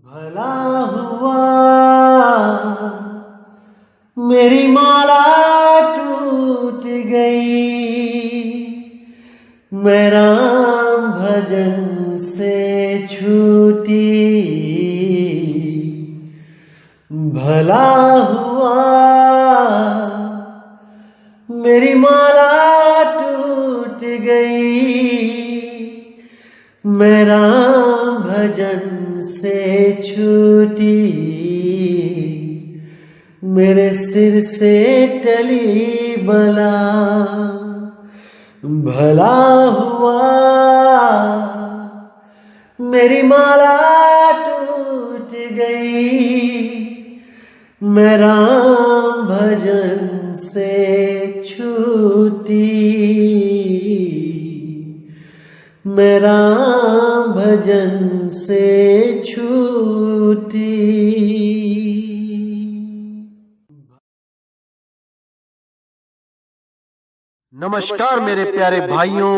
भला हुआ मेरी माला टूट गई, मैं राम भजन से छूटी। भला हुआ मेरी माला टूट गई, मैं राम भजन से छूटी। मेरे सिर से टली बला, भला हुआ मेरी माला टूट गई, मैं राम भजन से छूटी। मैं राम भजन से छूटी। नमस्कार मेरे प्यारे भाइयों,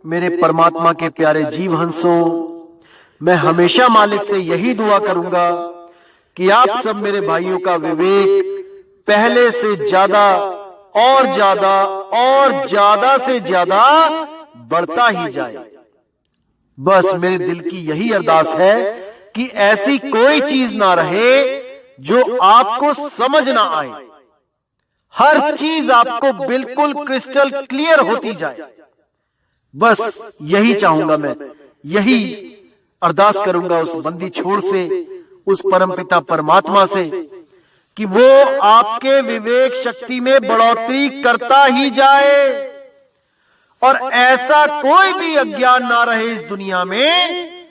मेरे परमात्मा के प्यारे जीव हंसों। मैं हमेशा मालिक से यही दुआ करूंगा कि आप सब मेरे भाइयों का विवेक पहले से ज्यादा और ज्यादा और ज्यादा से ज्यादा बढ़ता ही जाए। बस मेरे दिल की यही अरदास है कि ऐसी कोई चीज ना रहे जो आपको समझ ना आए। हर चीज आपको बिल्कुल क्रिस्टल क्लियर होती जाए। बस यही चाहूंगा मैं, यही अरदास करूंगा उस बंदी छोड़ से, उस परमपिता परमात्मा से कि वो आपके विवेक शक्ति में बढ़ोतरी करता ही जाए और ऐसा कोई भी अज्ञान ना रहे इस दुनिया में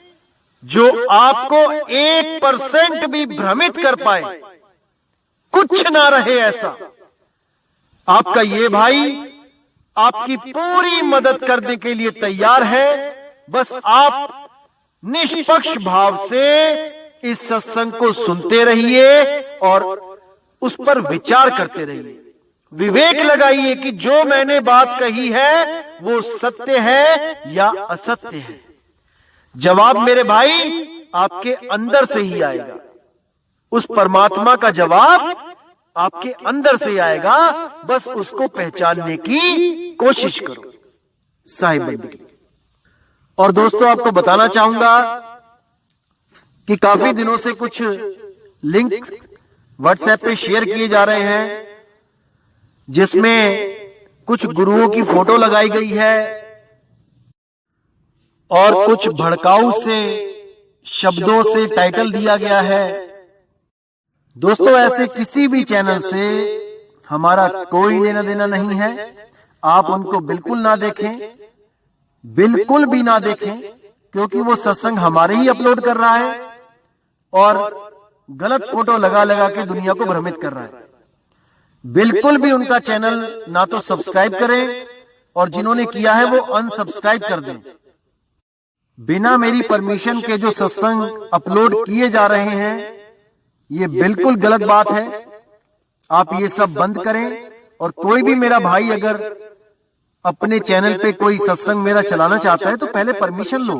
जो आपको 1% भी भ्रमित कर पाए। कुछ ना रहे ऐसा। आपका ये भाई आपकी पूरी मदद करने के लिए तैयार है। बस आप निष्पक्ष भाव से इस सत्संग को सुनते रहिए और उस पर विचार करते रहिए। विवेक लगाइए कि जो मैंने बात कही है वो सत्य है या असत्य है। जवाब मेरे भाई आपके अंदर से ही आएगा। उस परमात्मा का जवाब आपके अंदर से आएगा। बस उसको पहचानने की कोशिश करो। साहिब बंदगी। और दोस्तों, आपको बताना चाहूंगा कि काफी दिनों से कुछ लिंक व्हाट्सएप पे शेयर किए जा रहे हैं जिसमें कुछ गुरुओं की फोटो लगाई गई है और कुछ भड़काऊ से शब्दों से टाइटल दिया गया है। दोस्तों, ऐसे किसी भी चैनल से हमारा कोई लेना देना नहीं है। आप उनको बिल्कुल ना देखें, बिल्कुल भी ना देखें, क्योंकि वो सत्संग हमारे ही अपलोड कर रहा है और गलत फोटो लगा लगा के दुनिया को भ्रमित कर रहा है। बिल्कुल भी उनका चैनल ना तो सब्सक्राइब करें और जिन्होंने किया है वो अनसब्सक्राइब कर दें। बिना मेरी परमिशन के जो सत्संग अपलोड किए जा रहे हैं ये बिल्कुल गलत बात है। आप ये सब बंद करें। और कोई भी मेरा भाई अगर अपने चैनल पे कोई सत्संग मेरा चलाना चाहता है तो पहले परमिशन लो।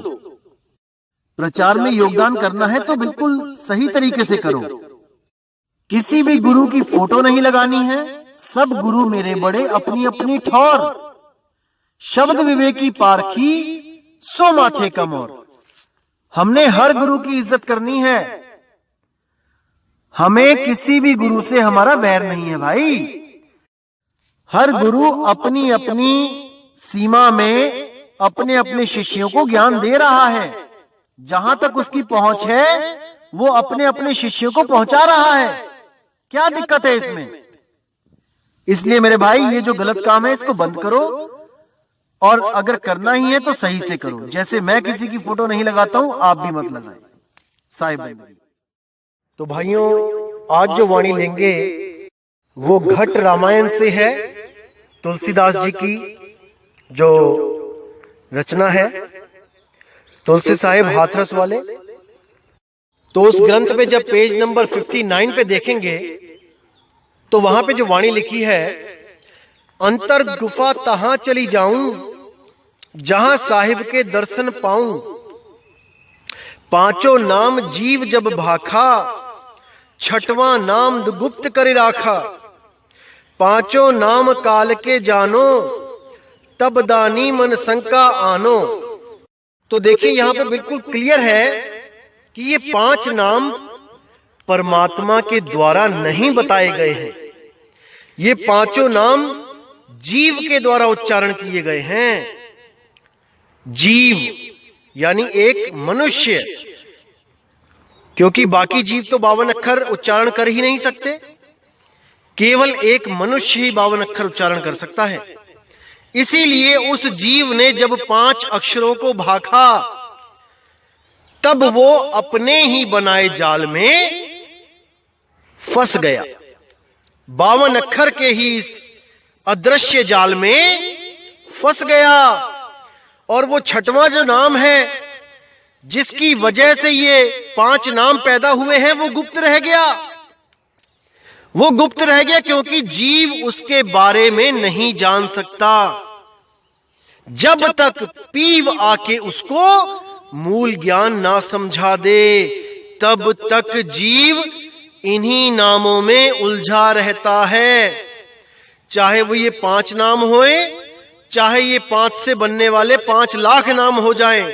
प्रचार में योगदान करना है तो बिल्कुल सही तरीके से करो। किसी भी गुरु की फोटो नहीं लगानी है। सब गुरु मेरे बड़े अपनी अपनी ठौर। शब्द विवेकी पारखी सो माथे कम और। हमने हर गुरु की इज्जत करनी है। हमें किसी भी गुरु से हमारा बैर नहीं है भाई। हर गुरु अपनी अपनी सीमा में अपने अपने शिष्यों को ज्ञान दे रहा है। जहां तक उसकी पहुंच है वो अपने अपने शिष्यों को पहुंचा रहा है। क्या दिक्कत है इसमें? इसलिए मेरे भाई ये जो गलत काम है इसको बंद करो और अगर करना ही है तो सही से करो। जैसे मैं किसी की फोटो नहीं लगाता हूं, आप भी मत लगाएं। साहिब। तो भाइयों, आज जो वाणी लेंगे वो घट रामायण से है। तुलसीदास जी की जो रचना है, तुलसी साहिब हाथरस वाले। तो उस ग्रंथ पे जब पेज नंबर 59 पे देखेंगे तो वहां पे जो वाणी लिखी है, अंतर गुफा तहां चली जाऊं जहां साहिब के दर्शन पाऊं, पांचों नाम जीव जब भाखा, छठवां नाम गुप्त कर राखा। पांचों नाम काल के जानो, तब दानी मन शंका आनो। तो देखिए यहां पर बिल्कुल क्लियर है कि ये पांच नाम परमात्मा के द्वारा नहीं बताए गए हैं। ये पांचों नाम जीव के द्वारा उच्चारण किए गए हैं। जीव यानी एक मनुष्य, क्योंकि बाकी जीव तो 52 अक्षर उच्चारण कर ही नहीं सकते, केवल एक मनुष्य ही 52 अक्षर उच्चारण कर सकता है। इसीलिए उस जीव ने जब 5 अक्षरों को भाखा, तब वो अपने ही बनाए जाल में फंस गया। 52 अक्षर के ही इस अदृश्य जाल में फंस गया। और वो छठवां जो नाम है, जिसकी वजह से ये 5 नाम पैदा हुए हैं, वो गुप्त रह गया। वो गुप्त रह गया क्योंकि जीव उसके बारे में नहीं जान सकता। जब तक पीव आके उसको मूल ज्ञान ना समझा दे, तब तक जीव इन्हीं नामों में उलझा रहता है। चाहे वो ये 5 नाम होए, चाहे ये 5 से बनने वाले 5 लाख नाम हो जाएं,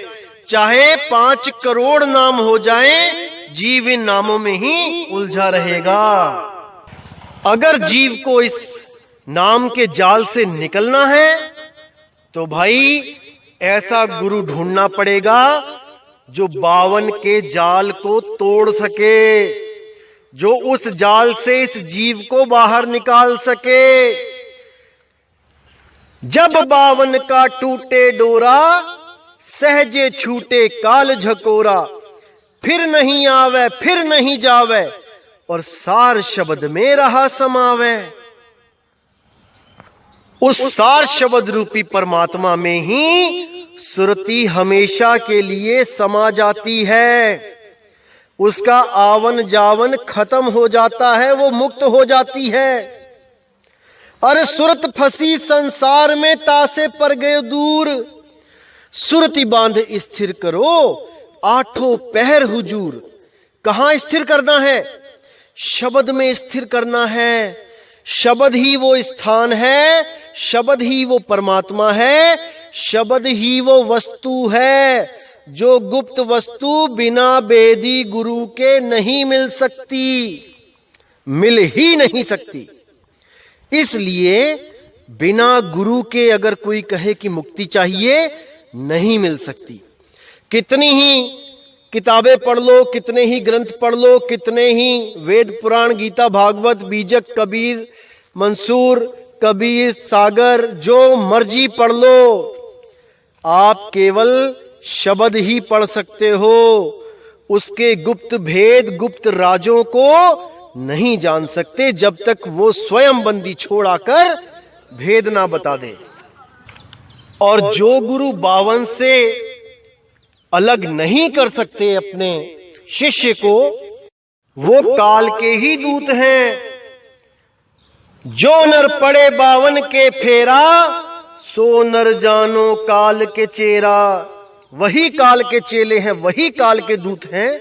चाहे 5 करोड़ नाम हो जाएं, जीव इन नामों में ही उलझा रहेगा। अगर जीव को इस नाम के जाल से निकलना है तो भाई ऐसा गुरु ढूंढना पड़ेगा जो 52 के जाल को तोड़ सके, जो उस जाल से इस जीव को बाहर निकाल सके। जब 52 का टूटे डोरा, सहजे छूटे काल झकोरा। फिर नहीं आवे फिर नहीं जावे, और सार शब्द में रहा समावे। उस सार शब्द रूपी परमात्मा में ही सुरती हमेशा के लिए समा जाती है। उसका आवन जावन खत्म हो जाता है, वो मुक्त हो जाती है। अरे सुरत फंसी संसार में, तासे पर गए दूर। सुरती बांध स्थिर करो, 8 पहर हुजूर। कहां स्थिर करना है? शब्द में स्थिर करना है। शब्द ही वो स्थान है, शब्द ही वो परमात्मा है, शब्द ही वो वस्तु है, जो गुप्त वस्तु बिना वेदी गुरु के नहीं मिल सकती, मिल ही नहीं सकती। इसलिए बिना गुरु के अगर कोई कहे कि मुक्ति चाहिए, नहीं मिल सकती। कितनी ही किताबें पढ़ लो, कितने ही ग्रंथ पढ़ लो, कितने ही वेद पुराण गीता भागवत बीजक कबीर मंसूर कबीर सागर जो मर्जी पढ़ लो, आप केवल शब्द ही पढ़ सकते हो। उसके गुप्त भेद गुप्त राजों को नहीं जान सकते जब तक वो स्वयं बंदी छोड़ाकर भेद ना बता दे। और जो गुरु 52 से अलग नहीं कर सकते अपने शिष्य को, वो काल के ही दूत हैं। जो नर पड़े 52 के फेरा, सो नर जानो काल के चेरा। वही काल के चेले हैं, वही काल के दूत हैं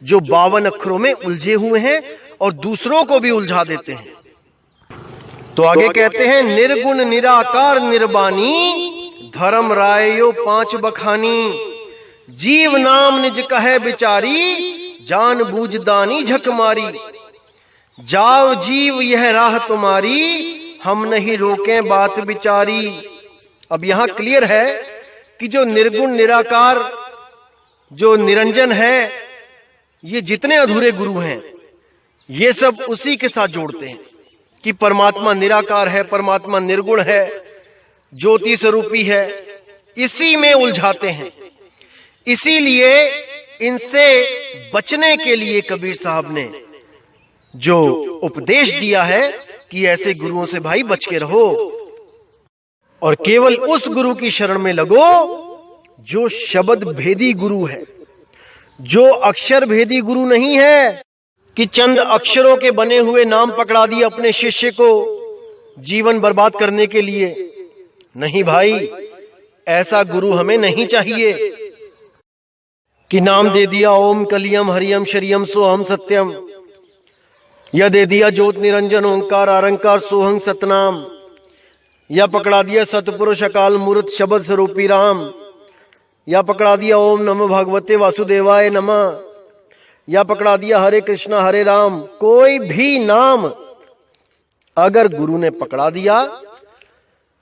जो 52 अक्षरों में उलझे हुए हैं और दूसरों को भी उलझा देते हैं। तो आगे कहते हैं, निर्गुण निराकार निर्बानी, धर्म रायो 5 बखानी। जीव नाम निज कहे बिचारी, जान बूझ दानी झक मारी। जाओ जीव यह राह तुम्हारी, हम नहीं रोकें बात बिचारी। अब यहां क्लियर है कि जो निर्गुण निराकार, जो निरंजन है, ये जितने अधूरे गुरु हैं, ये सब उसी के साथ जोड़ते हैं कि परमात्मा निराकार है, परमात्मा निर्गुण है, ज्योति स्वरूपी है। इसी में उलझाते हैं। इसीलिए इनसे बचने के लिए कबीर साहब ने जो उपदेश दिया है कि ऐसे गुरुओं से भाई बच के रहो और केवल उस गुरु की शरण में लगो जो शब्द भेदी गुरु है, जो अक्षर भेदी गुरु नहीं है कि चंद अक्षरों के बने हुए नाम पकड़ा दिए अपने शिष्य को जीवन बर्बाद करने के लिए। नहीं भाई, ऐसा गुरु हमें नहीं चाहिए। कि नाम दे दिया ओम कलियम हरियम शरियम सोहम सत्यम, या दे दिया ज्योत निरंजन ओंकार आरंकार सोहं सतनाम, या पकड़ा दिया सतपुरुष अकाल मूर्त शब्द स्वरूपी राम, या पकड़ा दिया ओम नमो भगवते वासुदेवाय नमः, या पकड़ा दिया हरे कृष्णा हरे राम। कोई भी नाम अगर गुरु ने पकड़ा दिया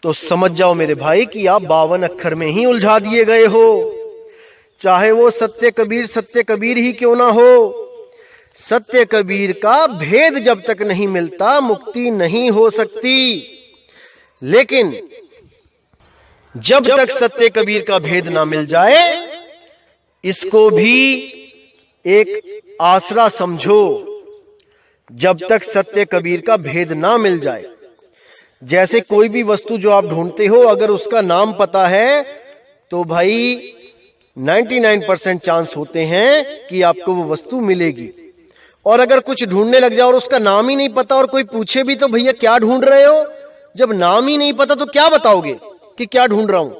तो समझ जाओ मेरे भाई कि आप 52 अक्षर में ही उलझा दिए गए हो। चाहे वो सत्य कबीर ही क्यों ना हो, सत्य कबीर का भेद जब तक नहीं मिलता मुक्ति नहीं हो सकती। लेकिन जब तक सत्य कबीर का भेद ना मिल जाए, इसको भी एक आसरा समझो। जब तक सत्य कबीर का भेद ना मिल जाए, जैसे कोई भी वस्तु जो आप ढूंढते हो, अगर उसका नाम पता है तो भाई 99% चांस होते हैं कि आपको वो वस्तु मिलेगी। और अगर कुछ ढूंढने लग जाओ और उसका नाम ही नहीं पता और कोई पूछे भी तो भैया क्या ढूंढ रहे हो, जब नाम ही नहीं पता तो क्या बताओगे कि क्या ढूंढ रहा हूं,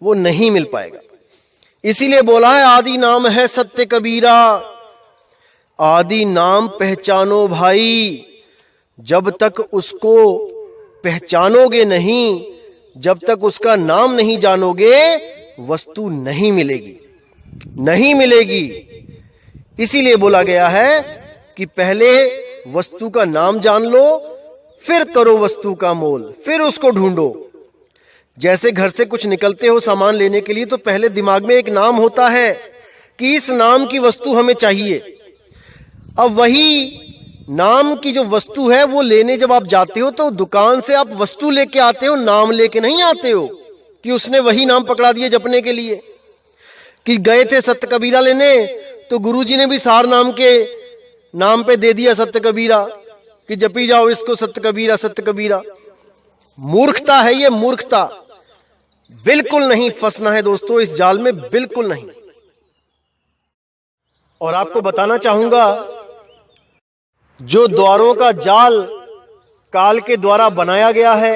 वो नहीं मिल पाएगा। इसीलिए बोला है आदि नाम है सत्य कबीरा। आदि नाम पहचानो भाई, जब तक उसको पहचानोगे नहीं, जब तक उसका नाम नहीं जानोगे, वस्तु नहीं मिलेगी, नहीं मिलेगी। इसीलिए बोला गया है कि पहले वस्तु का नाम जान लो, फिर करो वस्तु का मोल, फिर उसको ढूंढो। जैसे घर से कुछ निकलते हो सामान लेने के लिए, तो पहले दिमाग में एक नाम होता है कि इस नाम की वस्तु हमें चाहिए। अब वही नाम की जो वस्तु है वो लेने जब आप जाते हो तो दुकान से आप वस्तु लेके आते हो, नाम लेके नहीं आते हो कि उसने वही नाम पकड़ा दिए जपने के लिए। कि गए थे सत्य कबीरा लेने तो गुरुजी ने भी सार नाम के नाम पे दे दिया सत्य कबीरा कि जपी जाओ इसको सत्य कबीरा सत्य कबीरा। मूर्खता है ये, मूर्खता। बिल्कुल नहीं फंसना है दोस्तों इस जाल में, बिल्कुल नहीं। और आपको बताना चाहूंगा, जो द्वारों का जाल काल के द्वारा बनाया गया है,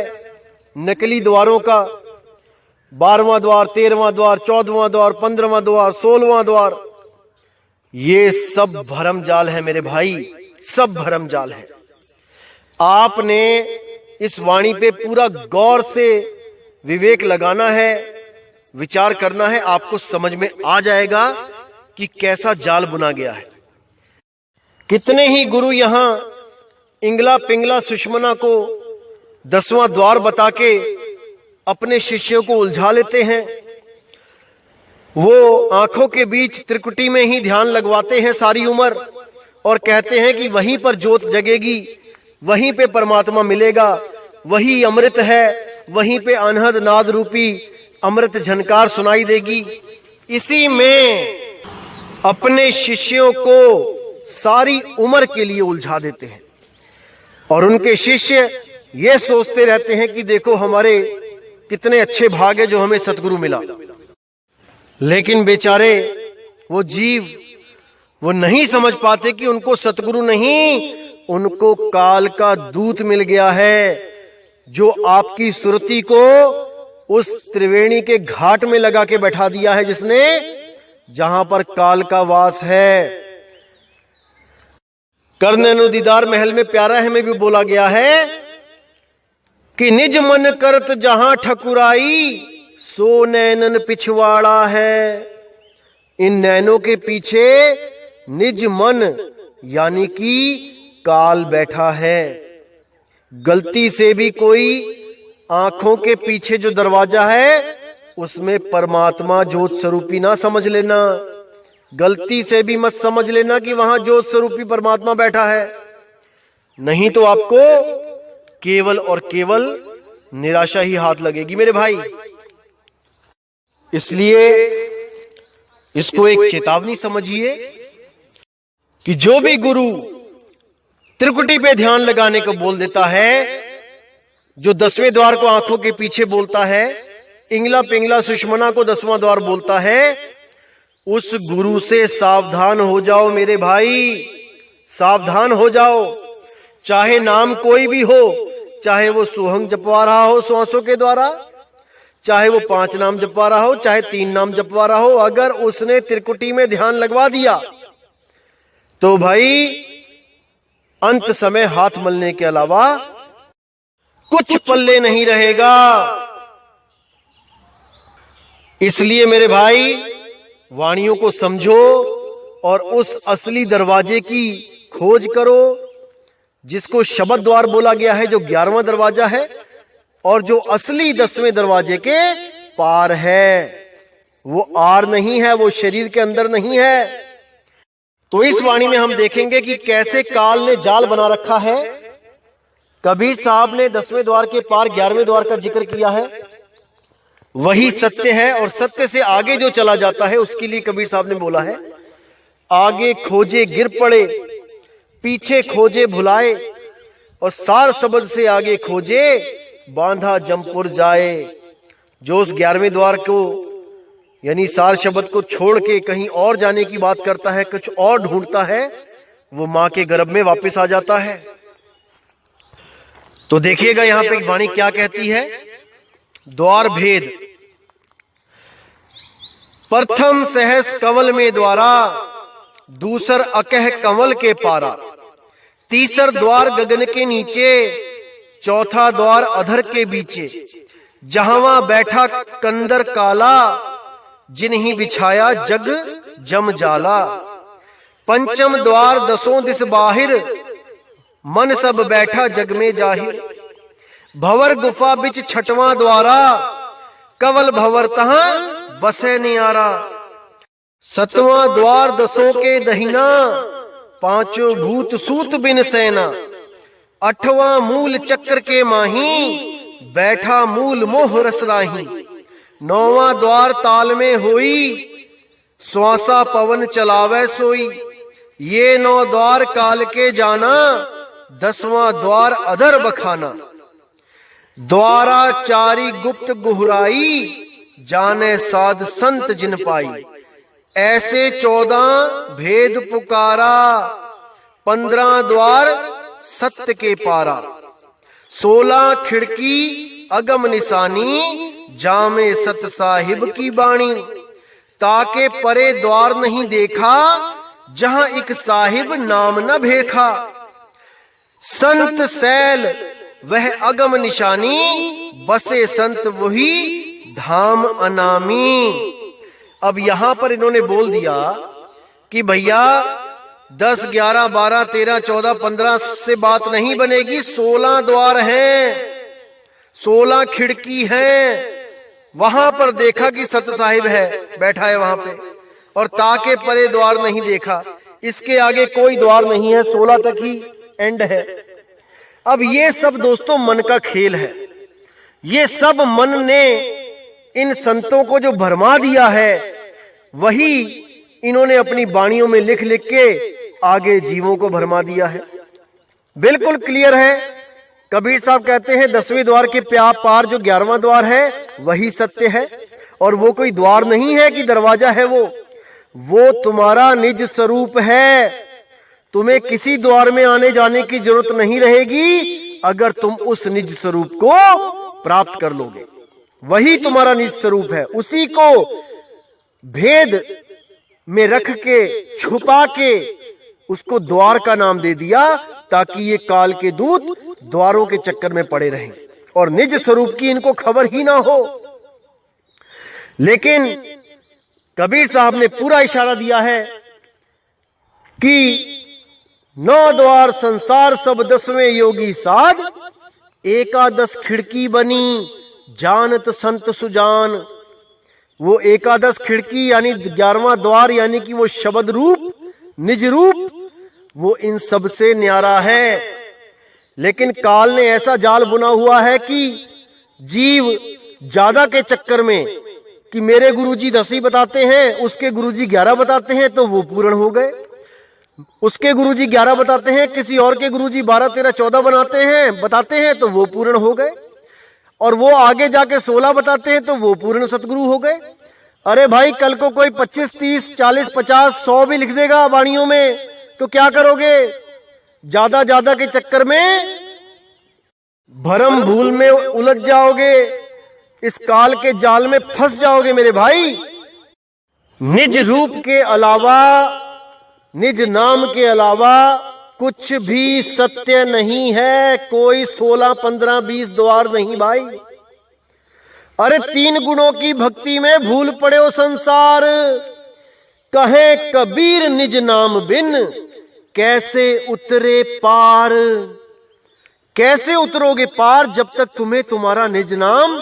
नकली द्वारों का, 12वां द्वार, 13वां द्वार, 14वां द्वार, 15वां द्वार, 16वां द्वार, ये सब भरम जाल है मेरे भाई, सब भरम जाल है। आपने इस वाणी पे पूरा गौर से विवेक लगाना है, विचार करना है, आपको समझ में आ जाएगा कि कैसा जाल बुना गया है। कितने ही गुरु यहां इंगला पिंगला सुषमना को 10वां द्वार बता के अपने शिष्यों को उलझा लेते हैं। वो आंखों के बीच त्रिकुटी में ही ध्यान लगवाते हैं सारी उम्र और कहते हैं कि वहीं पर ज्योत जगेगी, वहीं पे परमात्मा मिलेगा, वही अमृत है, वहीं पे अनहद नाद रूपी अमृत झनकार सुनाई देगी। इसी में अपने शिष्यों को सारी उम्र के लिए उलझा देते हैं और उनके शिष्य ये सोचते रहते हैं कि देखो हमारे कितने अच्छे भाग है जो हमें सतगुरु मिला। लेकिन बेचारे वो जीव वो नहीं समझ पाते कि उनको सतगुरु नहीं, उनको काल का दूत मिल गया है जो आपकी सुरती को उस त्रिवेणी के घाट में लगा के बैठा दिया है, जिसने जहां पर काल का वास है। करनैनो दीदार महल में प्यारा है में भी बोला गया है कि निज मन करत जहां ठकुराई सो नैनन पिछवाड़ा है। इन नैनों के पीछे निज मन यानी कि काल बैठा है। गलती से भी कोई आंखों के पीछे जो दरवाजा है उसमें परमात्मा ज्योत स्वरूपी ना समझ लेना। गलती से भी मत समझ लेना कि वहां ज्योत स्वरूपी परमात्मा बैठा है, नहीं तो आपको केवल और केवल निराशा ही हाथ लगेगी मेरे भाई। इसलिए इसको एक चेतावनी समझिए कि जो भी गुरु त्रिकुटी पे ध्यान लगाने को बोल देता है, जो 10वें द्वार को आंखों के पीछे बोलता है, इंगला पिंगला सुषमना को 10वां द्वार बोलता है, उस गुरु से सावधान हो जाओ मेरे भाई, सावधान हो जाओ। चाहे नाम कोई भी हो, चाहे वो सोहंग जपवा रहा हो श्वासों के द्वारा, चाहे वो 5 नाम जपवा रहा हो, चाहे 3 नाम जपवा रहा हो, अगर उसने त्रिकुटी में ध्यान लगवा दिया तो भाई अंत समय हाथ मलने के अलावा कुछ पल्ले नहीं रहेगा। इसलिए मेरे भाई वाणियों को समझो और उस असली दरवाजे की खोज करो जिसको शब्द द्वार बोला गया है, जो 11वां दरवाजा है और जो असली 10वें दरवाजे के पार है। वो आर नहीं है, वो शरीर के अंदर नहीं है। तो इस वाणी में हम देखेंगे कि कैसे काल ने जाल बना रखा है। कबीर साहब ने 10वें द्वार के पार 11वें द्वार का जिक्र किया है, वही सत्य है और सत्य से आगे जो चला जाता है उसके लिए कबीर साहब ने बोला है, आगे खोजे गिर पड़े, पीछे खोजे भुलाए, और सार शब्द से आगे खोजे बांधा जमपुर जाए। जो उस 11वें द्वार को यानी सार शब्द को छोड़ के कहीं और जाने की बात करता है, कुछ और ढूंढता है, वो मां के गर्भ में वापस आ जाता है। तो देखिएगा यहां पे वाणी क्या कहती है। द्वार भेद, प्रथम सहस कंवल में द्वारा, दूसर अकह कंवल के पारा, तीसर द्वार गगन के नीचे, चौथा द्वार अधर के बीचे, जहां बैठा कंदर काला, जिन्हीं बिछाया जग जम जाला, पंचम द्वार 10 दिस बाहिर, मन सब बैठा जग में जाहिर, भवर गुफा बिच 6वां द्वारा, कवल भवर तहां बसे नियारा, 7वां द्वार 10 के दहिना, 5 भूत सूत बिन सेना, 8वां मूल चक्र के माही, बैठा मूल मोह रसराही, 9वां द्वार ताल में होई, श्वासा पवन चलावे सोई, ये 9 द्वार काल के जाना, 10वां द्वार अधर बखाना, द्वारा चारी गुप्त गुहराई, जाने साध संत जिन पाई, ऐसे 14 भेद पुकारा, 15 द्वार सत्य के पारा, 16 खिड़की अगम निशानी, जामे सत साहिब की बाणी, ताके परे द्वार नहीं देखा, जहां एक साहिब नाम न भेखा, संत सैल वह अगम निशानी, बसे संत वही धाम अनामी। अब यहां पर इन्होंने बोल दिया कि भैया 10, 11, 12, 13, 14, 15 से बात नहीं बनेगी, 16 द्वार हैं, 16 खिड़की हैं। वहां पर देखा कि सत साहिब है, बैठा है वहां पे, और ताके परे द्वार नहीं देखा, इसके आगे कोई द्वार नहीं है, 16 तक ही एंड है। अब ये सब दोस्तों मन का खेल है, ये सब मन ने इन संतों को जो भरमा दिया है, वही इन्होंने अपनी वाणियों में लिख लिख के आगे जीवों को भरमा दिया है। बिल्कुल क्लियर है। कबीर साहब कहते हैं 10वें द्वार के पार जो 11वां द्वार है वही सत्य है, और वो कोई द्वार नहीं है कि दरवाजा है, वो तुम्हारा निज स्वरूप है। तुम्हें किसी द्वार में आने जाने की जरूरत नहीं रहेगी अगर तुम उस निज स्वरूप को प्राप्त कर लोगे। वही तुम्हारा निज स्वरूप है, उसी को भेद में रख के छुपा के उसको द्वार का नाम दे दिया, ताकि ये काल के दूत द्वारों के चक्कर में पड़े रहें और निज स्वरूप की इनको खबर ही ना हो। लेकिन कबीर साहब ने पूरा इशारा दिया है कि 9 द्वार संसार सब 10वें योगी साध, एकादश खिड़की बनी जानत संत सुजान। वो एकादश खिड़की यानी 11वां द्वार यानी कि वो शब्द रूप निज रूप, वो इन सब से न्यारा है। लेकिन काल ने ऐसा जाल बुना हुआ है कि जीव ज्यादा के चक्कर में कि मेरे गुरुजी 10 ही बताते हैं, उसके गुरुजी 11 बताते हैं, तो वो पूर्ण हो गए। उसके गुरुजी 11 बताते हैं, किसी और के गुरुजी 12, 13, 14 बताते हैं तो वो पूर्ण हो गए, और वो आगे जाके 16 बताते हैं तो वो पूर्ण सतगुरु हो गए। अरे भाई, कल को कोई 25, 30, 40, 50, 100 भी लिख देगा वाणियों में, तो क्या करोगे? ज्यादा के चक्कर में भरम भूल में उलझ जाओगे, इस काल के जाल में फंस जाओगे मेरे भाई। निज रूप के अलावा, निज नाम के अलावा कुछ भी सत्य नहीं है। कोई 16, 15, 20 द्वार नहीं भाई। अरे 3 गुणों की भक्ति में भूल पड़े हो संसार। कहे कबीर निज नाम बिन कैसे उतरे पार। कैसे उतरोगे पार जब तक तुम्हें तुम्हारा निज नाम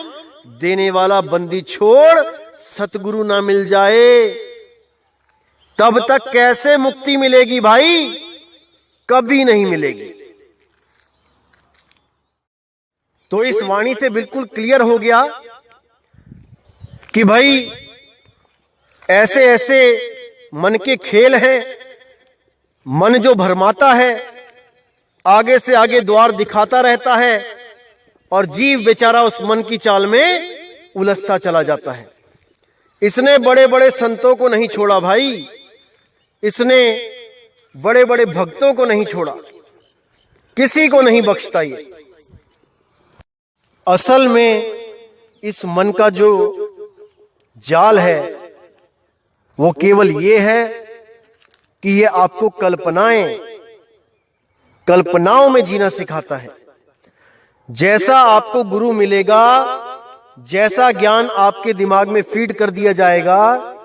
देने वाला बंदी छोड़ सतगुरु ना मिल जाए। तब तक कैसे मुक्ति मिलेगी भाई? कभी नहीं मिलेगी। तो इस वाणी से बिल्कुल क्लियर हो गया कि भाई ऐसे ऐसे मन के खेल हैं। मन जो भरमाता है, आगे से आगे द्वार दिखाता रहता है और जीव बेचारा उस मन की चाल में उलझता चला जाता है। इसने बड़े बड़े संतों को नहीं छोड़ा भाई, इसने बड़े बड़े भक्तों को नहीं छोड़ा, किसी को नहीं बख्शता। ये असल में इस मन का जो जाल है वो केवल ये है कि ये आपको कल्पनाओं में जीना सिखाता है। जैसा आपको गुरु मिलेगा, जैसा ज्ञान आपके दिमाग में फीड कर दिया जाएगा,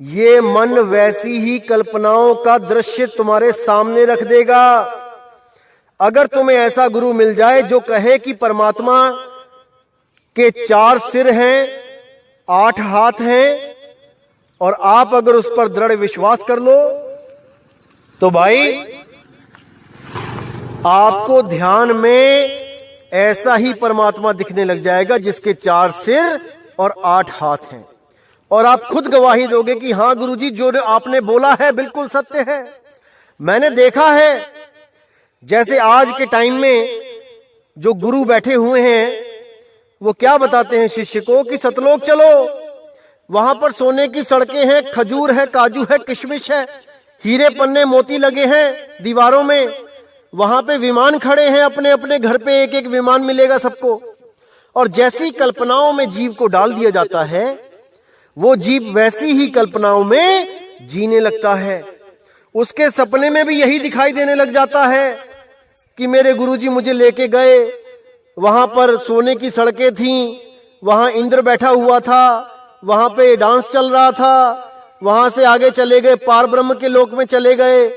ये मन वैसी ही कल्पनाओं का दृश्य तुम्हारे सामने रख देगा। अगर तुम्हें ऐसा गुरु मिल जाए जो कहे कि परमात्मा के 4 सिर हैं, 8 हाथ हैं, और आप अगर उस पर दृढ़ विश्वास कर लो तो भाई आपको ध्यान में ऐसा ही परमात्मा दिखने लग जाएगा जिसके 4 सिर और 8 हाथ हैं। और आप खुद गवाही दोगे कि हां गुरुजी, जो आपने बोला है बिल्कुल सत्य है। मैंने देखा है, जैसे आज के टाइम में जो गुरु बैठे हुए हैं वो क्या बताते हैं शिष्य को कि सतलोक चलो, वहां पर सोने की सड़कें हैं, खजूर है, काजू है, किशमिश है, हीरे पन्ने मोती लगे हैं दीवारों में, वहां पे विमान खड़े हैं, अपने अपने घर पे एक एक विमान मिलेगा सबको। और जैसी कल्पनाओं में जीव को डाल दिया जाता है, वो जीव वैसी ही कल्पनाओं में जीने लगता है। उसके सपने में भी यही दिखाई देने लग जाता है कि मेरे गुरुजी मुझे लेके गए, वहां पर सोने की सड़कें थीं, वहां इंद्र बैठा हुआ था, वहां पे डांस चल रहा था, वहां से आगे चले गए पार ब्रह्म के लोक में चले गए।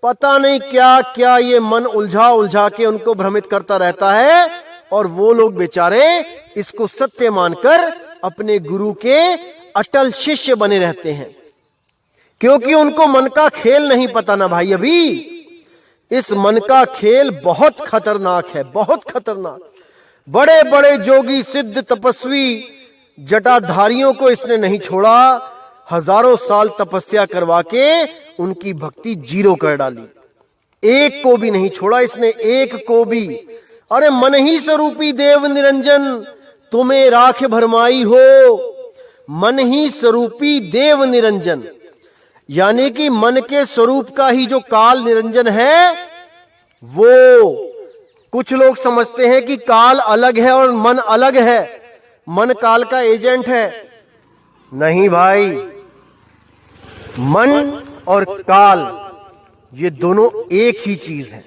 पता नहीं क्या क्या ये मन उलझा उलझा के उनको भ्रमित करता रहता है, और वो लोग बेचारे इसको सत्य मानकर अपने गुरु के अटल शिष्य बने रहते हैं, क्योंकि उनको मन का खेल नहीं पता ना भाई। अभी इस मन का खेल बहुत खतरनाक है, बहुत खतरनाक। बड़े बड़े जोगी, सिद्ध, तपस्वी, जटाधारियों को इसने नहीं छोड़ा। हजारों साल तपस्या करवा के उनकी भक्ति जीरो कर डाली। एक को भी नहीं छोड़ा इसने, एक को भी। अरे मन ही स्वरूपी देव निरंजन तुम्हें राख भरमाई हो। मन ही स्वरूपी देव निरंजन, यानी कि मन के स्वरूप का ही जो काल निरंजन है, वो कुछ लोग समझते हैं कि काल अलग है और मन अलग है, मन काल का एजेंट है। नहीं भाई, मन और काल ये दोनों एक ही चीज है,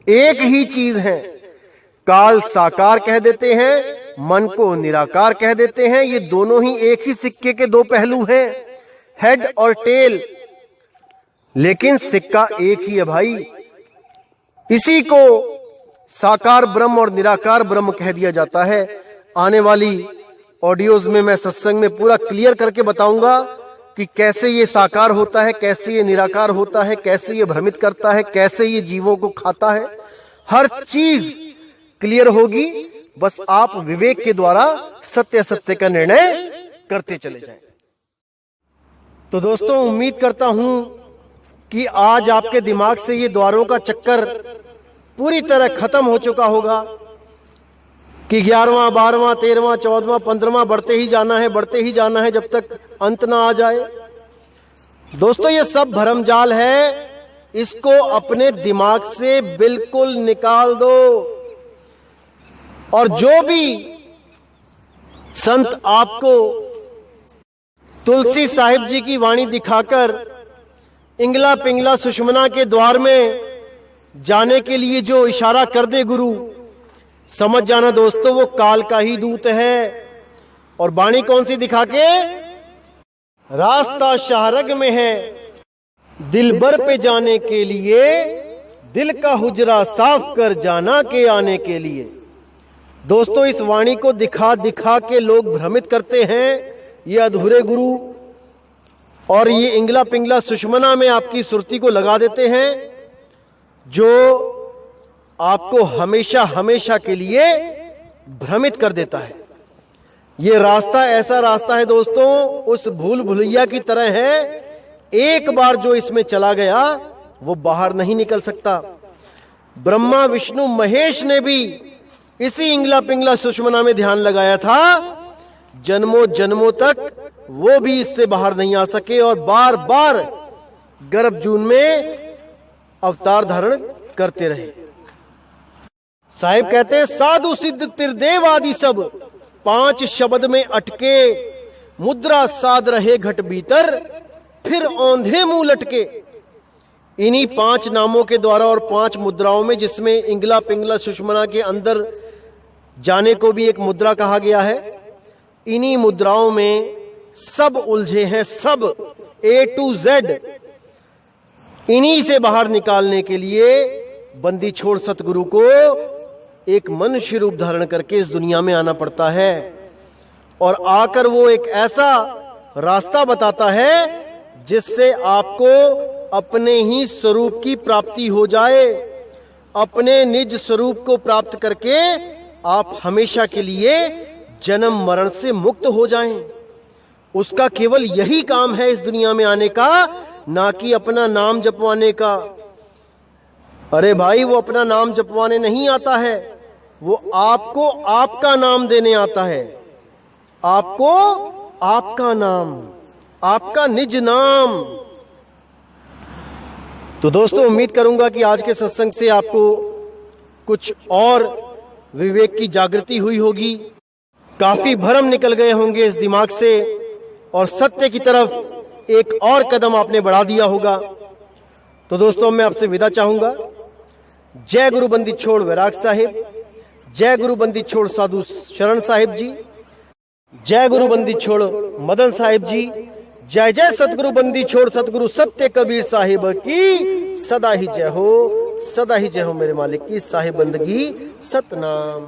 एक ही चीज है। काल साकार कह देते हैं, मन को निराकार कह देते हैं। ये दोनों ही एक ही सिक्के के 2 पहलू हैं, हेड और टेल, लेकिन सिक्का एक ही है भाई। इसी को साकार ब्रह्म और निराकार ब्रह्म कह दिया जाता है। आने वाली ऑडियोज में मैं सत्संग में पूरा क्लियर करके बताऊंगा कि कैसे ये साकार होता है, कैसे ये निराकार होता है, कैसे ये भ्रमित करता है, कैसे ये जीवों को खाता है। हर चीज क्लियर होगी, बस आप विवेक के द्वारा सत्य सत्य का निर्णय करते चले जाएं। तो दोस्तों, उम्मीद करता हूं कि आज आपके दिमाग से ये द्वारों का चक्कर पूरी तरह खत्म हो चुका होगा कि 11वां, 12वां, 13वां, 14वां, 15वां बढ़ते ही जाना है, बढ़ते ही जाना है जब तक अंत ना आ जाए। दोस्तों, ये सब भरमजाल है, इसको अपने दिमाग से बिल्कुल निकाल दो। और जो भी संत आपको तुलसी साहिब जी की वाणी दिखाकर इंगला पिंगला सुषमना के द्वार में जाने के लिए जो इशारा कर दे गुरु, समझ जाना दोस्तों वो काल का ही दूत है। और वाणी कौन सी दिखा के? रास्ता शाहरग में है दिलबर पे जाने के लिए, दिल का हुजरा साफ कर जाना के आने के लिए। दोस्तों इस वाणी को दिखा दिखा के लोग भ्रमित करते हैं, ये अधूरे गुरु और ये इंगला पिंगला सुषमना में आपकी सुरती को लगा देते हैं, जो आपको हमेशा हमेशा के लिए भ्रमित कर देता है। ये रास्ता ऐसा रास्ता है दोस्तों, उस भूल भुलैया की तरह है, एक बार जो इसमें चला गया वो बाहर नहीं निकल सकता। ब्रह्मा विष्णु महेश ने भी इसी इंगला पिंगला सुषमना में ध्यान लगाया था, जन्मों जन्मों तक वो भी इससे बाहर नहीं आ सके और बार बार गर्भ जून में अवतार धारण करते रहे। साहिब कहते हैं साधु सिद्ध त्रिदेव आदि सब 5 शब्द में अटके, मुद्रा साध रहे घट भीतर, फिर औंधे मुंह लटके। इन्हीं 5 नामों के द्वारा और 5 मुद्राओं में, जिसमें इंगला पिंगला सुषमना के अंदर जाने को भी एक मुद्रा कहा गया है, इन्हीं मुद्राओं में सब उलझे हैं, सब A to Z। इन्हीं से बाहर निकालने के लिए बंदी छोड़ सतगुरु को एक मनुष्य रूप धारण करके इस दुनिया में आना पड़ता है। और आकर वो एक ऐसा रास्ता बताता है जिससे आपको अपने ही स्वरूप की प्राप्ति हो जाए। अपने निज स्वरूप को प्राप्त करके आप हमेशा के लिए जन्म मरण से मुक्त हो जाएं। उसका केवल यही काम है इस दुनिया में आने का, ना कि अपना नाम जपवाने का। अरे भाई वो अपना नाम जपवाने नहीं आता है, वो आपको आपका नाम देने आता है। आपको आपका नाम, आपका निज नाम। तो दोस्तों उम्मीद करूंगा कि आज के सत्संग से आपको कुछ और विवेक की जागृति हुई होगी, काफी भ्रम निकल गए होंगे इस दिमाग से और सत्य की तरफ एक और कदम आपने बढ़ा दिया होगा। तो दोस्तों मैं आपसे विदा चाहूंगा। जय गुरु बंदी छोड़ वैराग साहिब, जय गुरु बंदी छोड़ साधु शरण साहिब जी, जय गुरु बंदी छोड़ मदन साहिब जी, जय जय सतगुरु बंदी छोड़ सतगुरु सत्य कबीर साहिब की सदा ही जय हो, सदा ही जय हो मेरे मालिक की साहिब बंदगी सतनाम।